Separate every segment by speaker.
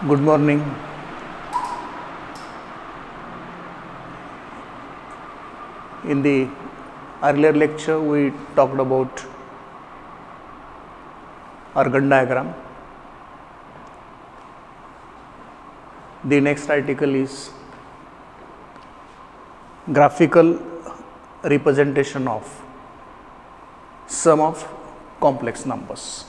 Speaker 1: Good morning. In the earlier lecture, we talked about Argand diagram. The next article is graphical representation of sum of complex numbers.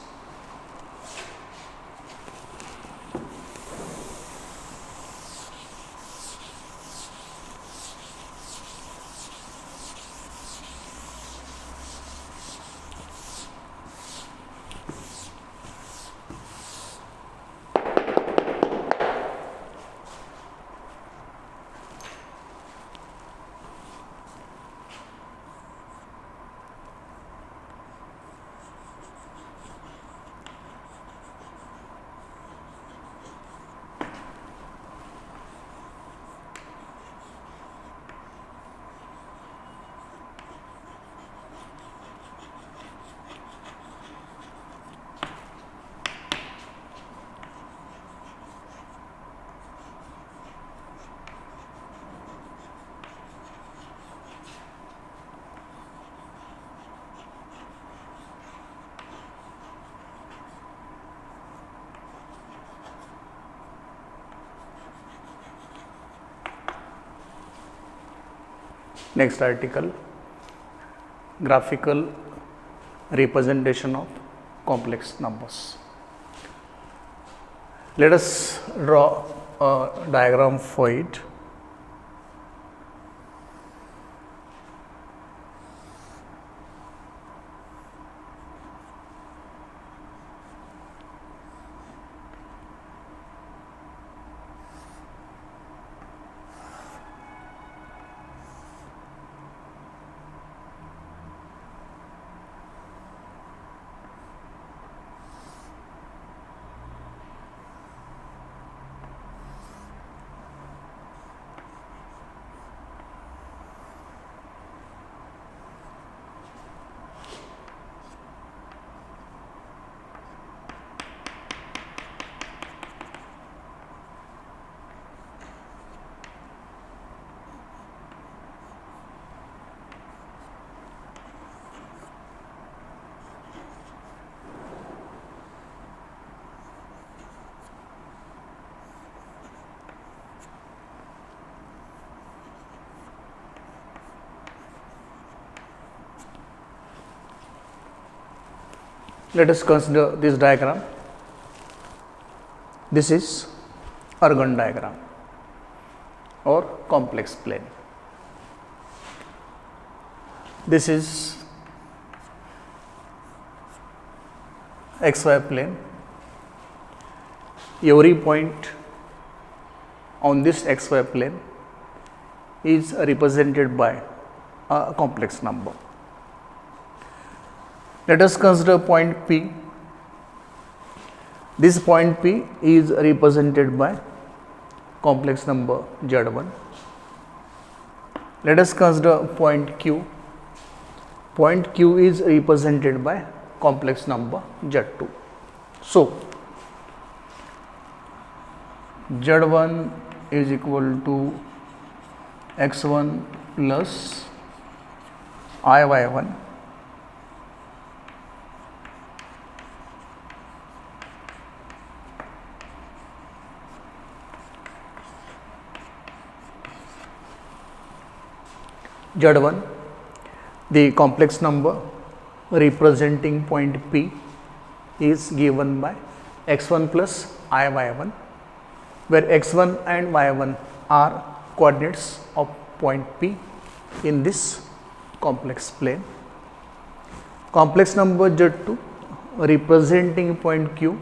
Speaker 1: Next article, graphical representation of complex numbers. Let us draw a diagram for it. Let us consider this diagram. This is Argand diagram or complex plane. This is XY plane. Every point on this XY plane is represented by a complex number. Let us consider point P. This point P is represented by complex number Z1. Let us consider point Q. Point Q is represented by complex number Z2. So, Z1 is equal to X1 plus IY1 Z1, the complex number representing point P is given by x1 plus iy1, where x1 and y1 are coordinates of point P in this complex plane. Complex number Z2 representing point Q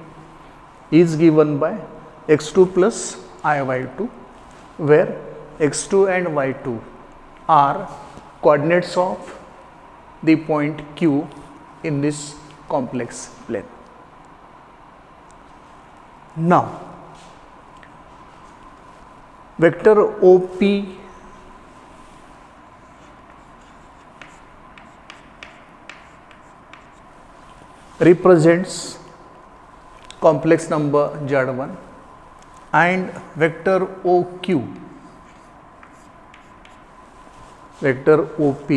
Speaker 1: is given by x2 plus iy2, where x2 and y2 are coordinates of the point Q in this complex plane. Now, vector OP represents complex number Z1 and vector OQ. Vector OP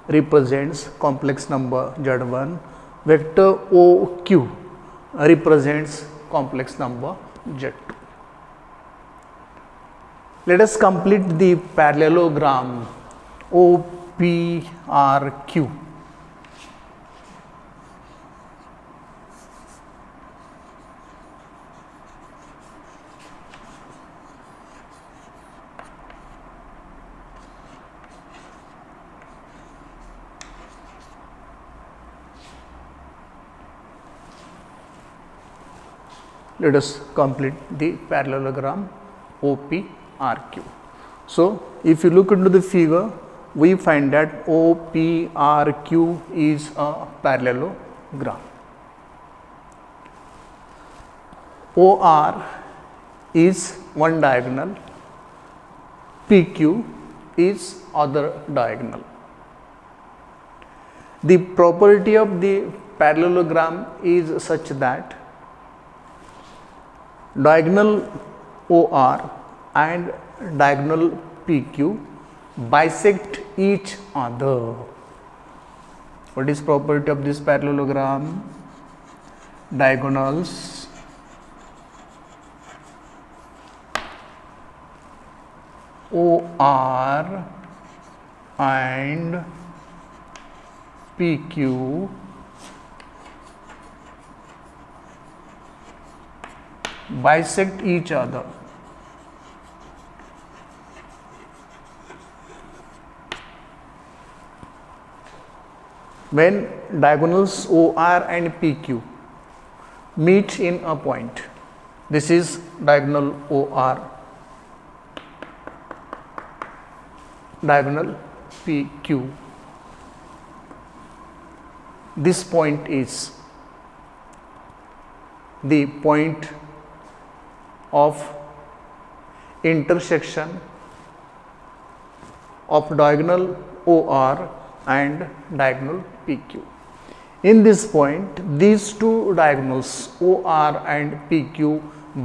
Speaker 1: represents complex number Z1. Vector OQ represents complex number Z2. Let us complete the parallelogram OPRQ. Let us complete the parallelogram OPRQ. So, if you look into the figure, we find that OPRQ is a parallelogram. OR is one diagonal, PQ is other diagonal. The property of the parallelogram is such that diagonal OR and diagonal PQ bisect each other. What is property of this parallelogram? Diagonals OR and PQ bisect each other. When diagonals OR and PQ meet in a point, this is diagonal OR, diagonal PQ. This point is the point of intersection of diagonal OR and diagonal PQ. In this point, these two diagonals OR and PQ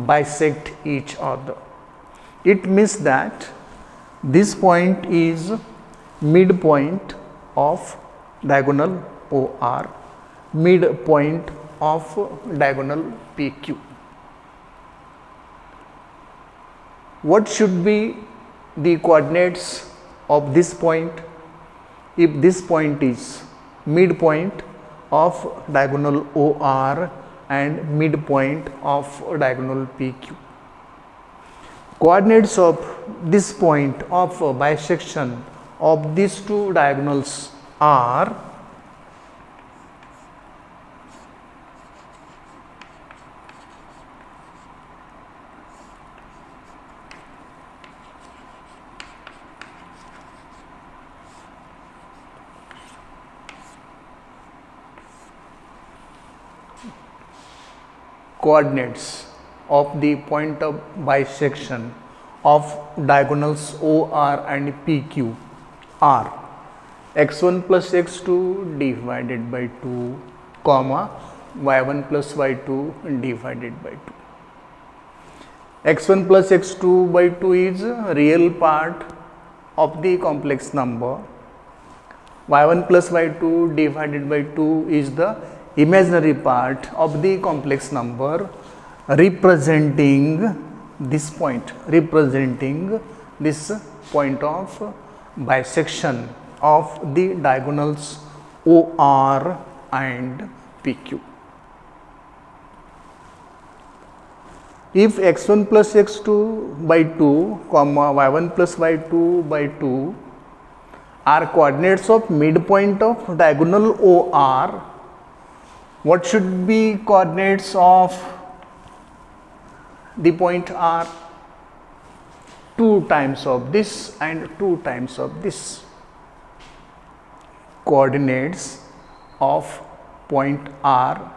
Speaker 1: bisect each other. It means that this point is midpoint of diagonal OR, midpoint of diagonal PQ. What should be the coordinates of this point? If this point is midpoint of diagonal OR and midpoint of diagonal PQ, coordinates of this point of bisection of these two diagonals are coordinates of the point of bisection of diagonals OR and PQ are x1 plus x2 divided by 2, comma y1 plus y2 divided by 2. x1 plus x2 by 2 is a real part of the complex number. y1 plus y2 divided by 2 is the imaginary part of the complex number, representing this point of bisection of the diagonals OR and PQ. If x1 plus x2 by 2, comma y1 plus y2 by 2 are coordinates of midpoint of diagonal OR, what should be coordinates of the point R? 2 times of this and 2 times of this. Coordinates of point R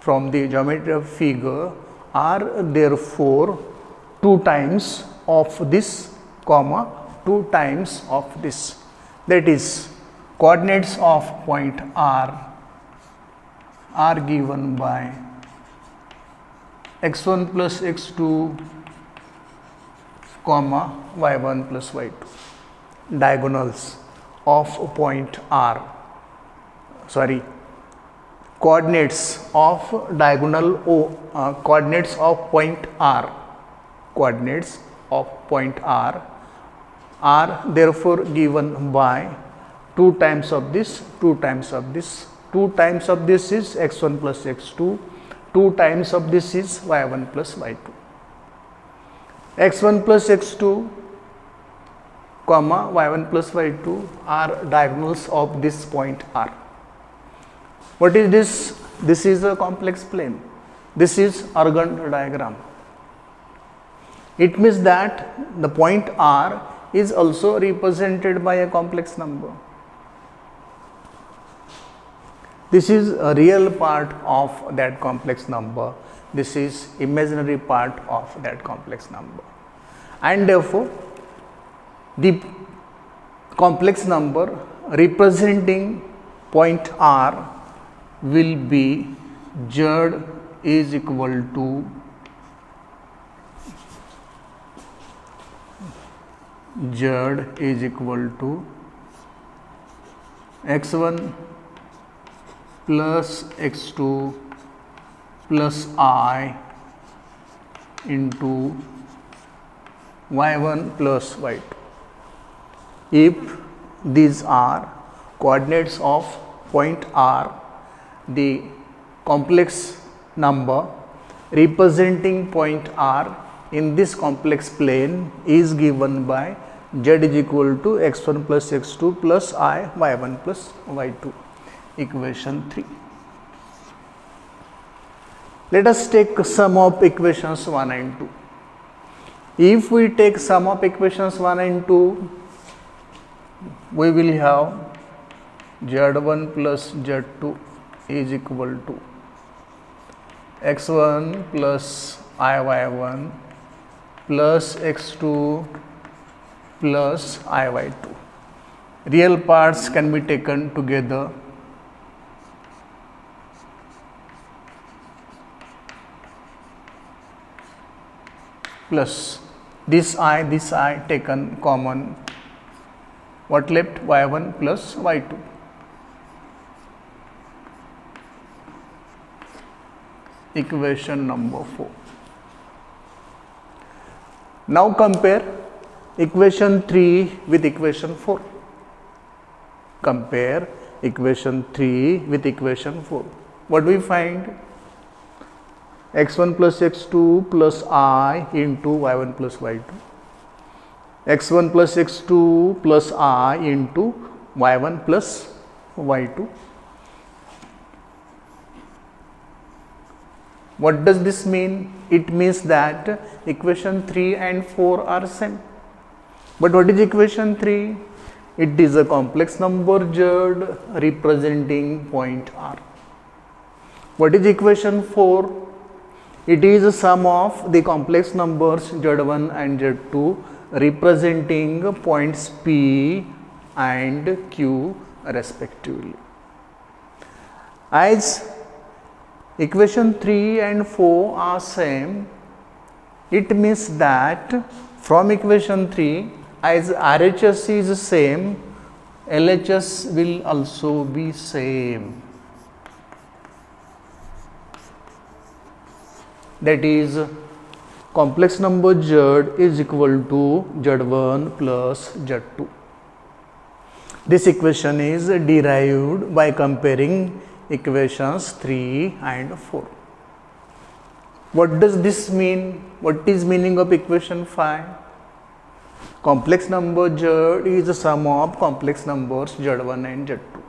Speaker 1: from the geometry of figure are therefore 2 times of this, comma 2 times of this. That is, coordinates of point R are given by x1 plus x2 comma y1 plus y2, diagonals of point R, sorry, coordinates of diagonal O, coordinates of point R, coordinates of point R are therefore given by 2 times of this, 2 times of this, 2 times of this is x1 plus x2, 2 times of this is y1 plus y2. x1 plus x2 comma y1 plus y2 are diagonals of this point R. What is this? This is a complex plane. This is Argand diagram. It means that the point R is also represented by a complex number. This is a real part of that complex number. This is imaginary part of that complex number. And therefore, the complex number representing point R will be Z is equal to x1 plus x2 plus I into y1 plus y2. If these are coordinates of point R, the complex number representing point R in this complex plane is given by Z is equal to x1 plus x2 plus I y1 plus y2, equation 3. Let us take sum of equations 1 and 2. If we take sum of equations 1 and 2, we will have Z1 plus Z2 is equal to x1 plus iy1 plus x2 plus iy2. Real parts can be taken together. Plus this I taken common. What left? y1 plus y2. Equation number 4. Now compare equation 3 with equation 4. Compare equation 3 with equation 4. What do we find? x1 plus x2 plus I into y1 plus y2. x1 plus x2 plus I into y1 plus y2. What does this mean? It means that equation 3 and 4 are same. But what is equation 3? It is a complex number Z representing point R. What is equation 4? It is a sum of the complex numbers Z1 and Z2 representing points P and Q respectively. As equation 3 and 4 are same, it means that from equation 3, as RHS is same, LHS will also be same. That is, complex number Z is equal to Z1 plus Z2. This equation is derived by comparing equations 3 and 4. What does this mean? What is meaning of equation 5? Complex number Z is the sum of complex numbers Z1 and Z2.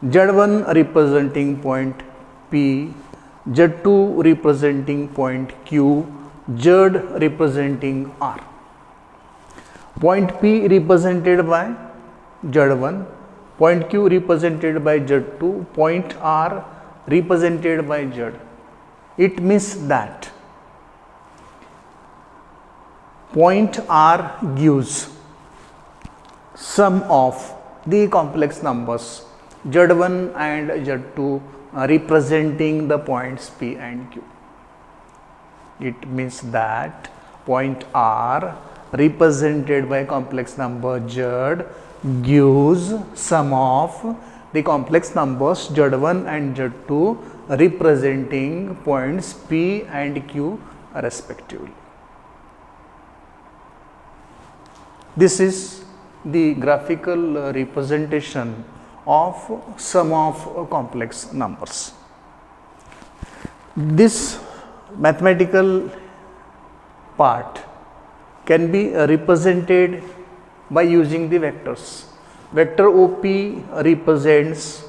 Speaker 1: Z1 representing point P, Z2 representing point Q, Z representing R. Point P represented by Z1, point Q represented by Z2, point R represented by Z. It means that point R gives sum of the complex numbers Z1 and Z2 representing the points P and Q. It means that point R represented by complex number Z gives sum of the complex numbers Z1 and Z2 representing points P and Q respectively. This is the graphical representation of sum of complex numbers. This mathematical part can be represented by using the vectors. Vector OP represents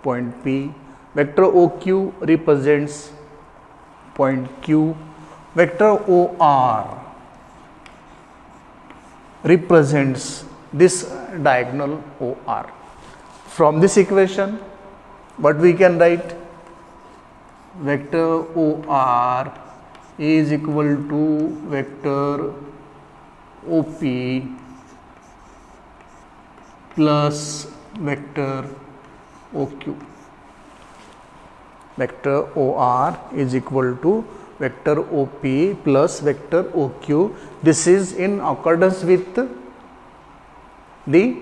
Speaker 1: point P, vector OQ represents point Q, vector OR represents this diagonal OR. From this equation, what we can write? Vector OR is equal to vector OP plus vector OQ. Vector OR is equal to vector OP plus vector OQ. This is in accordance with the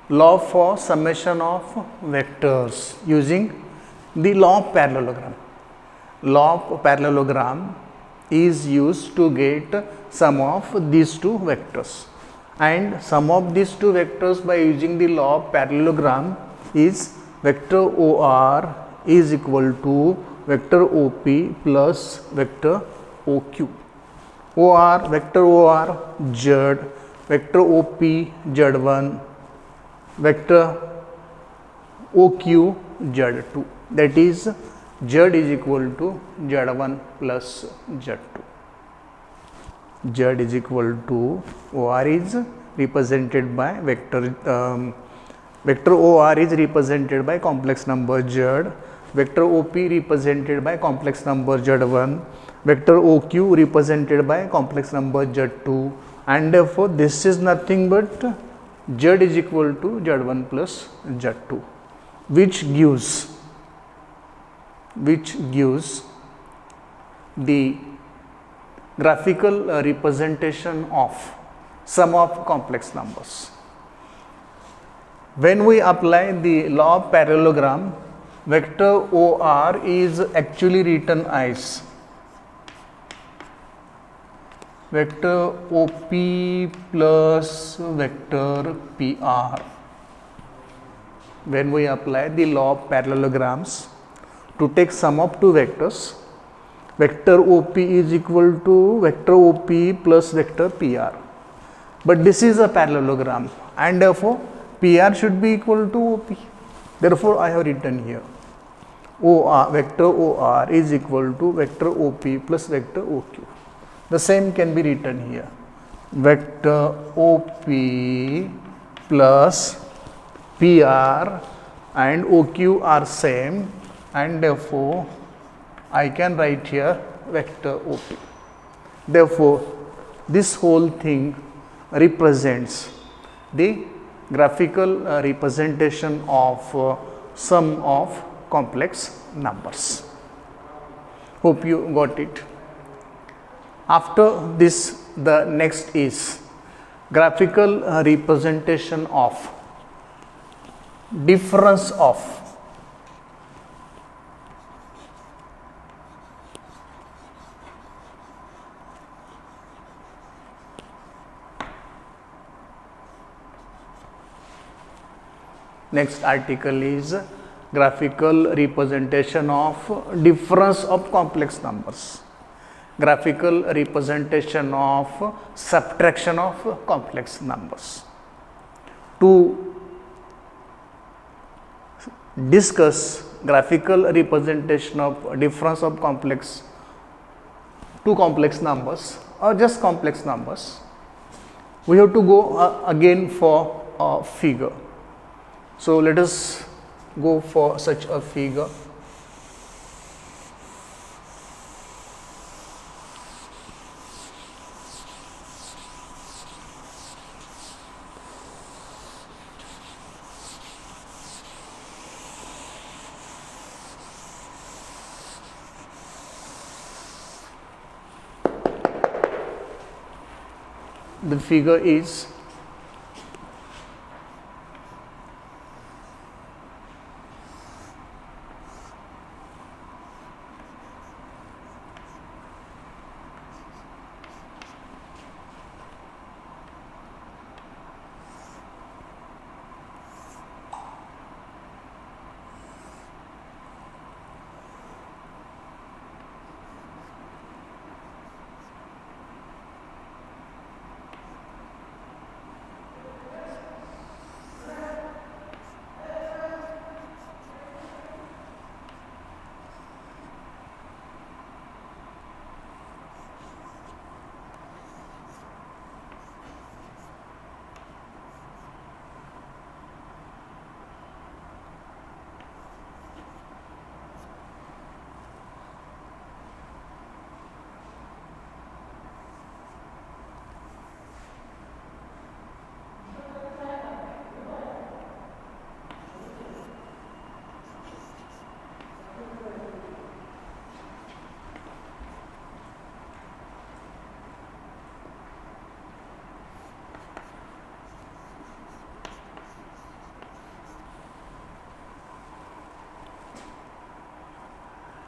Speaker 1: law for summation of vectors using the law of parallelogram. Law of parallelogram is used to get sum of these two vectors, and sum of these two vectors by using the law of parallelogram is vector OR is equal to vector OP plus vector OQ. OR, vector OR Z, vector OP Z1, vector OQ Z2, that is Z is equal to Z1 plus Z2. Z is equal to OR is represented by vector OR is represented by complex number Z, vector OP represented by complex number Z1, vector OQ represented by complex number Z2, and therefore this is nothing but Z is equal to Z1 plus Z2, which gives the graphical representation of sum of complex numbers. When we apply the law of parallelogram, vector OR is actually written as vector OP plus vector PR. When we apply the law of parallelograms to take sum of two vectors, vector OP is equal to vector OP plus vector PR. But this is a parallelogram, and therefore PR should be equal to OP. Therefore, I have written here vector OR is equal to vector OP plus vector OQ. The same can be written here. Vector OP plus PR and OQ are same, and therefore I can write here vector OP. Therefore, this whole thing represents the graphical representation of sum of complex numbers. Hope you got it. After this, the next is graphical representation of difference of next article is graphical representation of difference of complex numbers, graphical representation of subtraction of complex numbers. To discuss graphical representation of difference of two complex numbers or just complex numbers, we have to go again for a figure. So let us go for such a figure. the figure is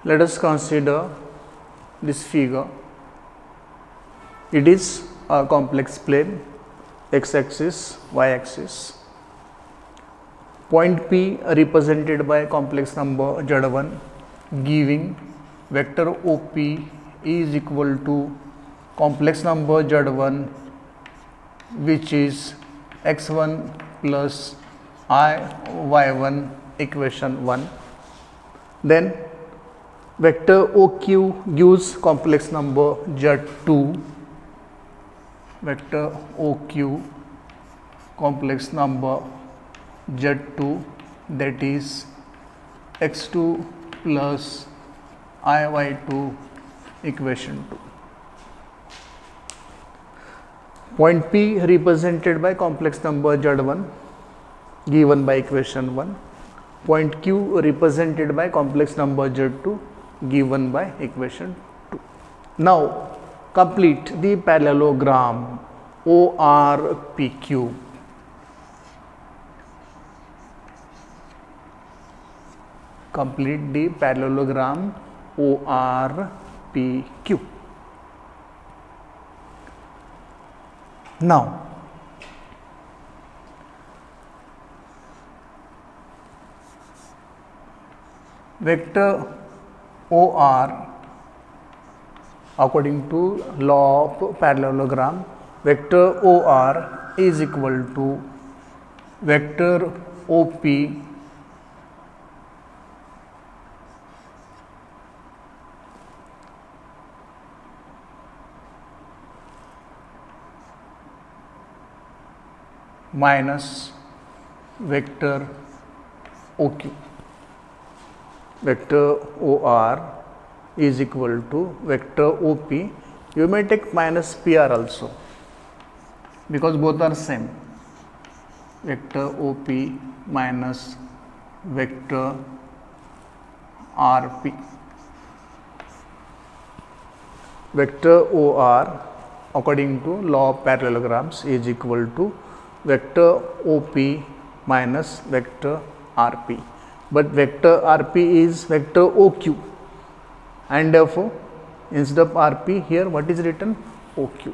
Speaker 1: let us consider this figure. It is a complex plane, x axis, y axis. Point P represented by complex number Z1 giving vector OP is equal to complex number Z1 which is x1 plus I y1 equation 1. Then vector OQ gives complex number Z2, vector OQ complex number Z2 that is x2 plus IY2 equation 2. Point P represented by complex number Z1 given by equation 1. Point Q represented by complex number Z2 given by equation 2. Now complete the parallelogram ORPQ. Complete the parallelogram ORPQ. Now vector OR according to law of parallelogram, vector OR is equal to vector OP minus vector OQ. Vector OR is equal to vector OP. You may take minus PR also because both are same. Vector OP minus vector RP. Vector OR according to law of parallelograms is equal to vector OP minus vector RP, but vector RP is vector OQ and therefore instead of RP here what is written OQ.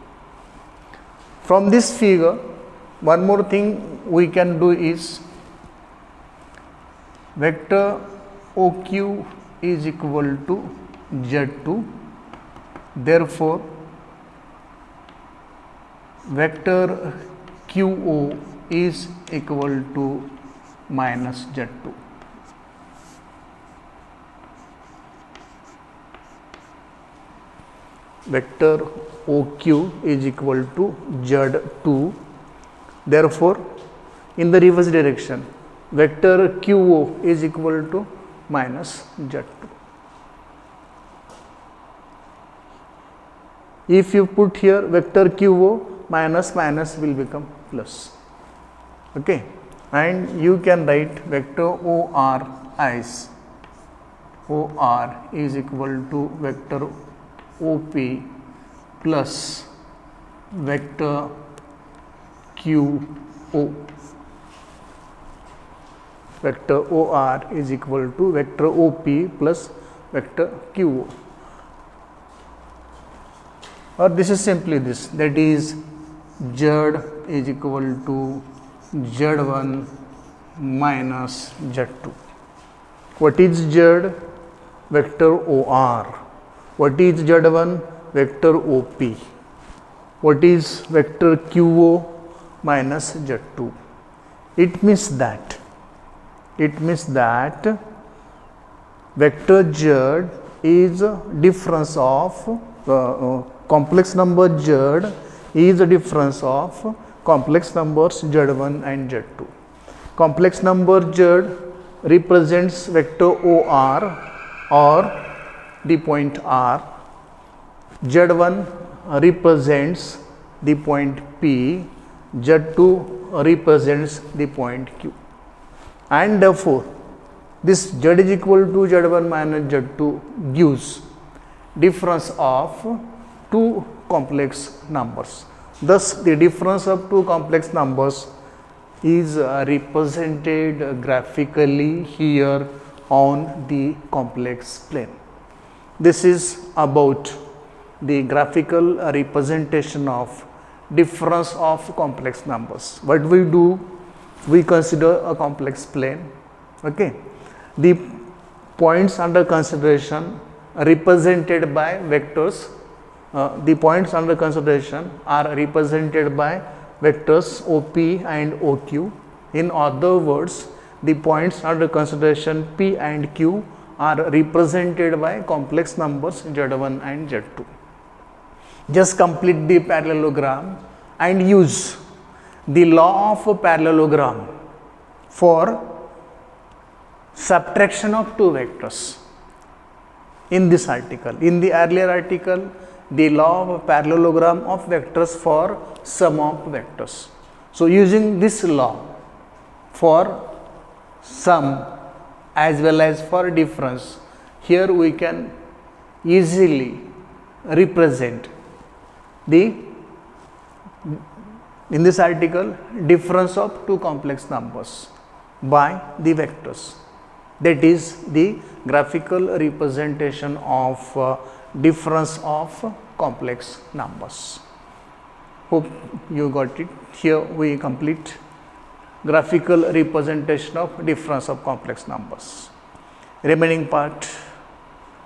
Speaker 1: From this figure one more thing we can do is vector OQ is equal to Z2, therefore vector QO is equal to minus Z2. Vector OQ is equal to Z2, therefore in the reverse direction vector QO is equal to minus Z2. If you put here vector QO, minus minus will become plus. Okay, and you can write vector OR as OR is equal to vector OP plus vector QO. Vector OR is equal to vector OP plus vector QO. Or this is simply this, that is Z is equal to Z1 minus Z2. What is Z? Vector OR. What is Z1? Vector OP. What is vector QO? Minus Z2. It means that vector Z is difference of complex number Z is a difference of complex numbers Z1 and Z2. Complex number Z represents vector or the point R. Z1 represents the point P. Z2 represents the point Q. And therefore, this Z is equal to Z1 minus Z2 gives difference of two complex numbers. Thus, the difference of two complex numbers is represented graphically here on the complex plane. This is about the graphical representation of difference of complex numbers. What we do? We consider a complex plane. Okay. The points under consideration represented by vectors. The points under consideration are represented by vectors OP and OQ. In other words, the points under consideration P and Q are represented by complex numbers Z1 and Z2. Just complete the parallelogram and use the law of parallelogram for subtraction of two vectors in this article. In the earlier article, the law of parallelogram of vectors for sum of vectors. So, using this law for sum as well as for difference, here we can easily represent in this article difference of two complex numbers by the vectors. That is the graphical representation of difference of complex numbers. Hope you got it. Here we complete graphical representation of difference of complex numbers. Remaining part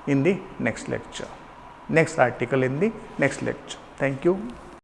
Speaker 1: in the next lecture, next article in the next lecture. Thank you.